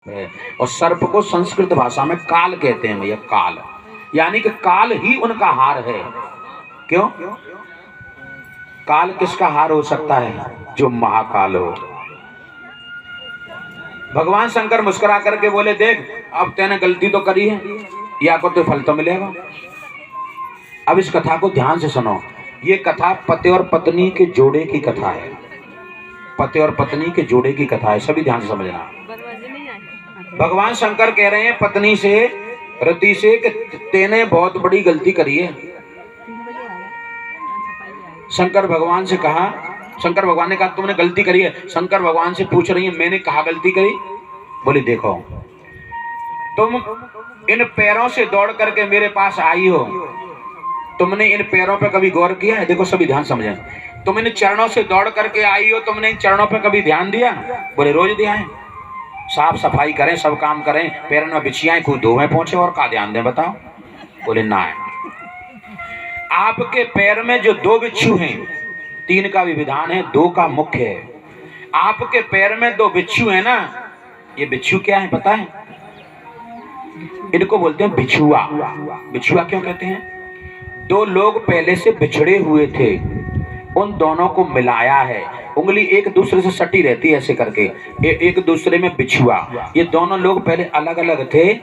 है। और सर्प को संस्कृत भाषा में काल कहते हैं भैया, काल, यानी कि काल ही उनका हार है। क्यों? काल किसका हार हो सकता है? जो महाकाल हो। भगवान शंकर मुस्कुरा करके बोले, देख अब तैने गलती तो करी है, या को तो फल तो मिलेगा। अब इस कथा को ध्यान से सुनो। ये कथा पति और पत्नी के जोड़े की कथा है। पति और पत्नी के जोड़े की कथा है, सभी ध्यान से समझना। भगवान शंकर कह रहे हैं पत्नी से, रति से, कि तेने बहुत बड़ी गलती करी है। शंकर भगवान से कहा, शंकर भगवान ने कहा तुमने गलती करी है। शंकर भगवान से पूछ रही है मैंने कहा गलती करी? बोली देखो, तुम इन पैरों से दौड़ करके मेरे पास आई हो, तुमने इन पैरों पे कभी गौर किया है? देखो सभी ध्यान समझें। तुम इन चरणों से दौड़ करके आई हो, तुमने इन चरणों पे कभी ध्यान दिया? बोले रोज दिया है। साफ सफाई करें, सब काम करें, पैरों में बिछियाएं, खुद धोवे पहुंचे, और का ध्यान दें बताओ? बोले ना है। आपके पैर में जो दो बिच्छू हैं, तीन का भी विधान है, दो का मुख्य है। आपके पैर में दो बिच्छू है ना, ये बिच्छू क्या है पता है? इनको बोलते हैं बिछुआ। बिछुआ क्यों कहते हैं? दो लोग पहले से बिछड़े हुए थे, उन दोनों को मिलाया है। उंगली एक दूसरे से सटी रहती है ऐसे करके, एक दूसरे में बिछुआ। ये दोनों लोग पहले अलग अलग थे,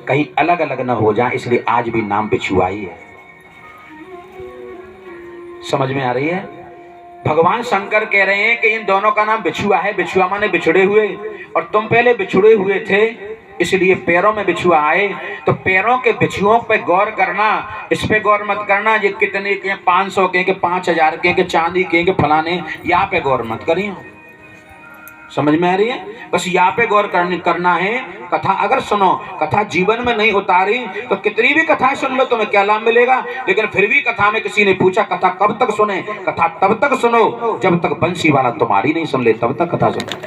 कहीं अलग अलग ना हो जाए, इसलिए आज भी नाम बिछुआ ही है। समझ में आ रही है? भगवान शंकर कह रहे हैं कि इन दोनों का नाम बिछुआ है। बिछुआ माने बिछड़े हुए, और तुम पहले बिछड़े हुए थे, इसलिए पैरों में बिछुआ आए। तो पैरों के बिछुओं पे गौर करना, इस पे गौर मत करना ये कितने के, 500 के 5000 के चांदी के फलाने, यहाँ पे गौर मत करिए। समझ में आ रही है? बस यहाँ पे गौर करना है। कथा अगर सुनो, कथा जीवन में नहीं उतारी तो कितनी भी कथा सुन लो तुम्हें क्या लाभ मिलेगा। लेकिन फिर भी कथा में किसी ने पूछा कथा कब तक सुने? कथा तब तक सुनो जब तक बंसी वाला तुम्हारी नहीं सुन ले, तब तक कथा सुनो,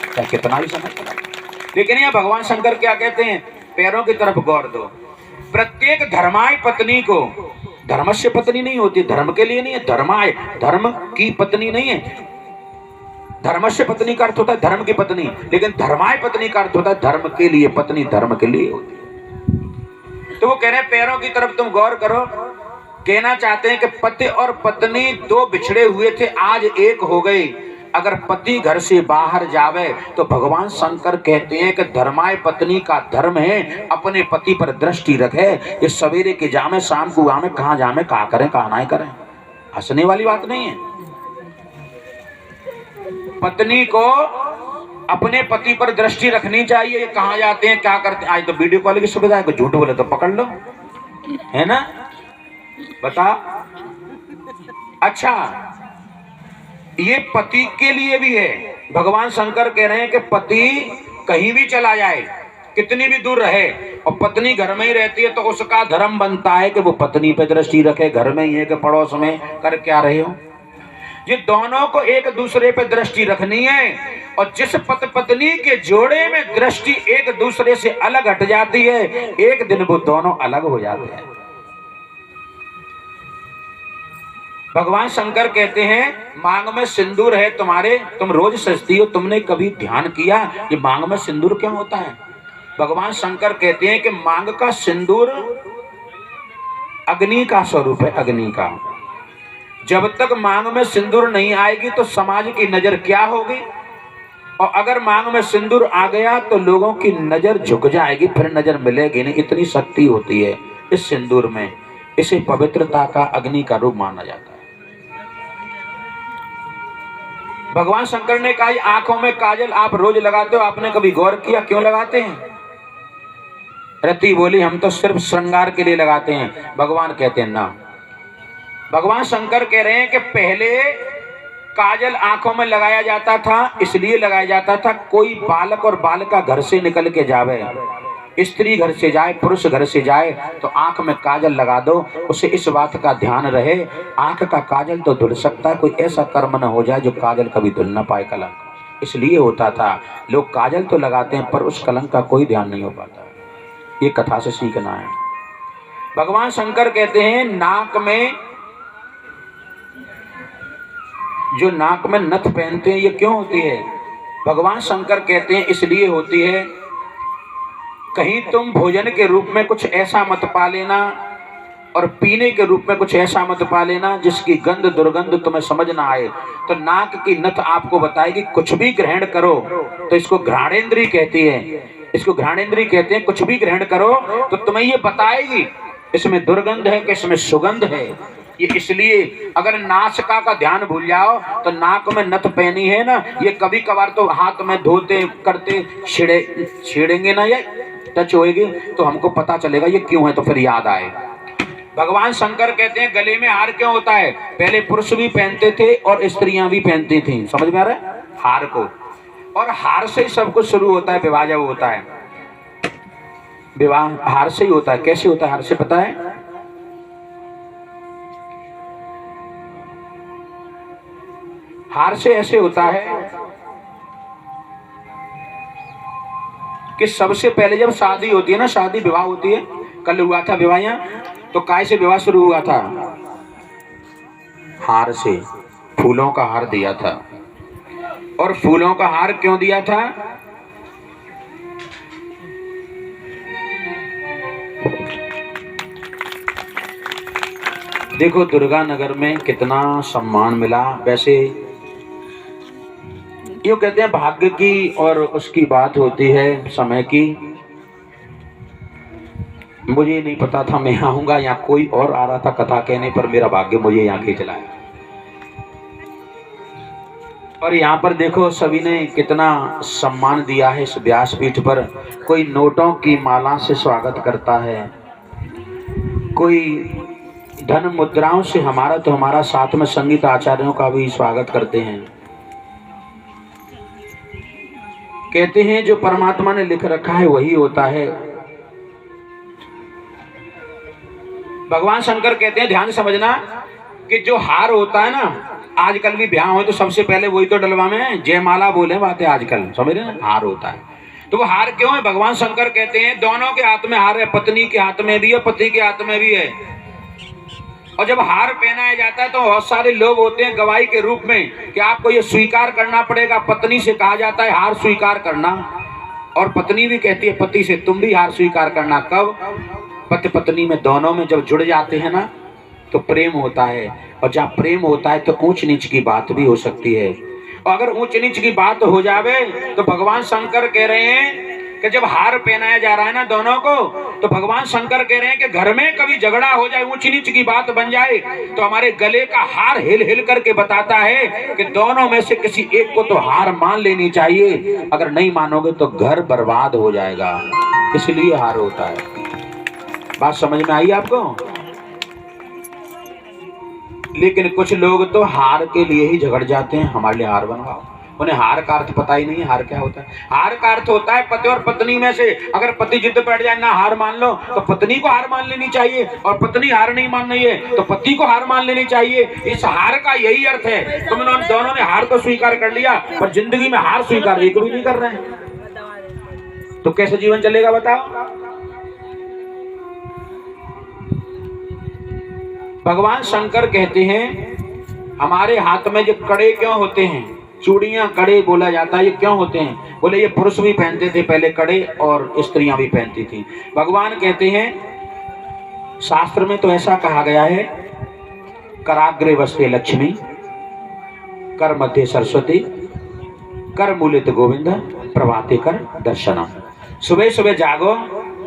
चाहे कितना भी समय। लेकिन यह भगवान शंकर क्या कहते हैं? पैरों की तरफ गौर दो। प्रत्येक धर्माय पत्नी को, धर्मस्य पत्नी नहीं होती, धर्म के लिए नहीं है, धर्माय, धर्म की पत्नी नहीं है। धर्मस्य पत्नी का अर्थ होता है धर्म की पत्नी, लेकिन धर्माय पत्नी का अर्थ होता है धर्म के लिए पत्नी, धर्म के लिए होती है। तो वो कह रहे हैं पैरों की तरफ तुम गौर करो। कहना चाहते हैं कि पति और पत्नी दो बिछड़े हुए थे, आज एक हो गए। अगर पति घर से बाहर जावे तो भगवान शंकर कहते हैं कि धर्माय पत्नी का धर्म है अपने पति पर दृष्टि रखे। ये सवेरे के जामे, शाम को आमे, कहाँ जामे, कहाँ करें, कहाँ ना करें, हंसने वाली बात नहीं है। पत्नी को अपने पति पर दृष्टि रखनी चाहिए। ये कहाँ जाते हैं, क्या करते हैं? आज तो वीडियो कॉल की सुविधा है, झूठ बोले तो पकड़ लो, है ना? बता। अच्छा, ये पति के लिए भी है। भगवान शंकर कह रहे हैं कि पति कहीं भी चला जाए, कितनी भी दूर रहे, और पत्नी घर में ही रहती है, तो उसका धर्म बनता है कि वो पत्नी पे दृष्टि रखे। घर में ही है कि पड़ोस में, कर क्या रहे हो? ये दोनों को एक दूसरे पे दृष्टि रखनी है। और जिस पति पत्नी के जोड़े में दृष्टि एक दूसरे से अलग हट जाती है, एक दिन वो दोनों अलग हो जाते हैं। भगवान शंकर कहते हैं मांग में सिंदूर है तुम्हारे, तुम रोज सजती हो, तुमने कभी ध्यान किया ये मांग में सिंदूर क्यों होता है? भगवान शंकर कहते हैं कि मांग का सिंदूर अग्नि का स्वरूप है, अग्नि का। जब तक मांग में सिंदूर नहीं आएगी तो समाज की नजर क्या होगी? और अगर मांग में सिंदूर आ गया तो लोगों की नजर झुक जाएगी, फिर नजर मिलेगी नहीं। इतनी शक्ति होती है इस सिंदूर में। इसे पवित्रता का, अग्नि का रूप माना जाता है। भगवान शंकर ने कहा आंखों में काजल आप रोज लगाते हो, आपने कभी गौर किया क्यों लगाते हैं? रति बोली हम तो सिर्फ श्रृंगार के लिए लगाते हैं। भगवान कहते हैं ना। भगवान शंकर कह रहे हैं कि पहले काजल आंखों में लगाया जाता था, इसलिए लगाया जाता था कोई बालक और बालिका घर से निकल के जावे, स्त्री घर से जाए, पुरुष घर से जाए, तो आंख में काजल लगा दो। उसे इस बात का ध्यान रहे आंख का काजल तो धुल सकता है, कोई ऐसा कर्म न हो जाए जो काजल कभी धुल ना पाए, कलंक। इसलिए होता था। लोग काजल तो लगाते हैं पर उस कलंक का कोई ध्यान नहीं हो पाता। ये कथा से सीखना है। भगवान शंकर कहते हैं नाक में, जो नाक में नथ पहनते हैं ये क्यों होती है? भगवान शंकर कहते हैं इसलिए होती है, कहीं तुम भोजन के रूप में कुछ ऐसा मत पा लेना और पीने के रूप में कुछ ऐसा मत पा लेना जिसकी गंध दुर्गंध तुम्हें समझ ना आए। तो नाक की नथ आपको बताएगी कुछ भी ग्रहण करो तो इसको घ्राणेंद्री कहती है, इसको घ्राणेंद्री कहते हैं। कुछ भी ग्रहण करो तो तुम्हें ये बताएगी इसमें दुर्गंध है कि इसमें सुगंध है। ये इसलिए अगर नासिका का ध्यान भूल जाओ तो नाक में नथ पहनी है ना, ये कभी कभार तो हाथ में धोते करते छेड़ेंगे ना, ये टच होएगी तो हमको पता चलेगा ये क्यों है, तो फिर याद आए। भगवान शंकर कहते हैं गले में हार क्यों होता है? पहले पुरुष भी पहनते थे और स्त्रियां भी पहनती थी, समझ में आ रहा है हार को। और हार से ही सब कुछ शुरू होता है, विवाह जब होता है, विवाह हार से ही होता है। कैसे होता है हार से पता है? हार से ऐसे होता है कि सबसे पहले जब शादी होती है ना, शादी विवाह होती है, कल हुआ था विवाह यहाँ, तो काय से विवाह शुरू हुआ था? हार से, फूलों का हार दिया था। और फूलों का हार क्यों दिया था? देखो दुर्गा नगर में कितना सम्मान मिला। वैसे यूं कहते हैं भाग्य की और उसकी बात होती है समय की। मुझे नहीं पता था मैं आऊंगा, या कोई और आ रहा था कथा कहने पर, मेरा भाग्य मुझे यहाँ खींच लाया। और यहाँ पर देखो सभी ने कितना सम्मान दिया है इस व्यासपीठ पर। कोई नोटों की माला से स्वागत करता है, कोई धन मुद्राओं से, हमारा तो हमारा साथ में संगीत आचार्यों का भी स्वागत करते हैं। कहते हैं जो परमात्मा ने लिख रखा है वही होता है। भगवान शंकर कहते हैं ध्यान समझना कि जो हार होता है ना, आजकल भी ब्याह हो तो सबसे पहले वही तो डलवा में जयमाला बोले बातें आजकल, समझ रहे ना, हार होता है। तो वो हार क्यों है? भगवान शंकर कहते हैं दोनों के हाथ में हार है, पत्नी के हाथ में भी है, पति के हाथ में भी है। और जब हार पहनाया जाता है तो बहुत सारे लोग होते हैं गवाही के रूप में कि आपको ये स्वीकार करना पड़ेगा। पत्नी से कहा जाता है हार स्वीकार करना, और पत्नी भी कहती है पति से तुम भी हार स्वीकार करना। कब? पति पत्नी में दोनों में जब जुड़ जाते हैं ना तो प्रेम होता है, और जब प्रेम होता है तो ऊंच नीच की बात भी हो सकती है। और अगर ऊंच नीच की बात हो जावे तो भगवान शंकर कह रहे हैं कि जब हार पहनाया जा रहा है ना दोनों को, तो भगवान शंकर कह रहे हैं कि घर में कभी झगड़ा हो जाए, ऊंच नीच की बात बन जाए, तो हमारे गले का हार हिल हिल करके बताता है कि दोनों में से किसी एक को तो हार मान लेनी चाहिए। अगर नहीं मानोगे तो घर बर्बाद हो जाएगा, इसलिए हार होता है। बात समझ में आई आपको? लेकिन कुछ लोग तो हार के लिए ही झगड़ जाते हैं, हमारे लिए हार बनवाओ। उन्हें हार का अर्थ पता ही नहीं है। हार क्या होता है? हार का अर्थ होता है पति और पत्नी में से अगर पति जिद बैठ जाए ना हार मान लो, तो पत्नी को हार मान लेनी चाहिए, और पत्नी हार नहीं मान रही है तो पति को हार मान लेनी चाहिए। इस हार का यही अर्थ है। तुम दोनों ने हार को स्वीकार कर लिया पर जिंदगी में हार स्वीकार एक भी नहीं कर रहे हैं, तो कैसे जीवन चलेगा बताओ? भगवान शंकर कहते हैं हमारे हाथ में जो कड़े क्यों होते हैं, चूड़ियां कड़े बोला जाता है, ये क्यों होते हैं? बोले ये पुरुष भी पहनते थे पहले कड़े और स्त्रियां भी पहनती थी। भगवान कहते हैं शास्त्र में तो ऐसा कहा गया है, कराग्रे वस्ते लक्ष्मी, कर मध्य सरस्वती, कर मूलित गोविंद, प्रभाते कर दर्शनम। सुबह सुबह जागो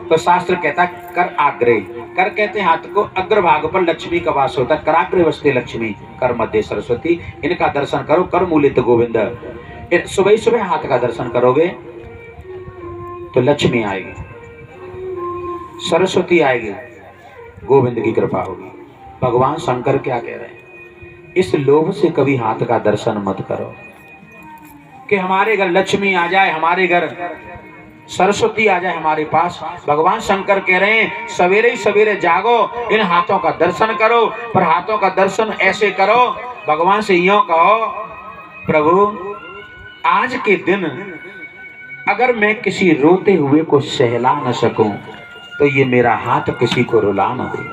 तो शास्त्र कहता है कर आग्रे, कर कहते हैं हाथ को, अग्रभाग पर लक्ष्मी का वास होता है। कराग्रे वस्ते लक्ष्मी, कर मध्य सरस्वती, इनका दर्शन करो। कर मूलित गोविंद, सुबह सुबह हाथ का दर्शन करोगे तो लक्ष्मी आएगी, सरस्वती आएगी, गोविंद की कृपा होगी। भगवान शंकर क्या कह रहे हैं? इस लोभ से कभी हाथ का दर्शन मत करो कि हमारे घर लक्ष्मी आ जाए, हमारे घर सरस्वती आ जाए हमारे पास। भगवान शंकर कह रहे हैं सवेरे ही सवेरे जागो, इन हाथों का दर्शन करो। पर हाथों का दर्शन ऐसे करो, भगवान से यूं कहो प्रभु आज के दिन अगर मैं किसी रोते हुए को सहला न सकूं तो ये मेरा हाथ किसी को रुला न दे।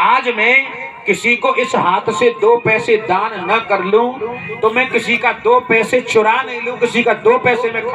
आज मैं किसी को इस हाथ से 2 पैसे दान न कर लूं तो मैं किसी का 2 पैसे चुरा नहीं लूं, किसी का 2 पैसे में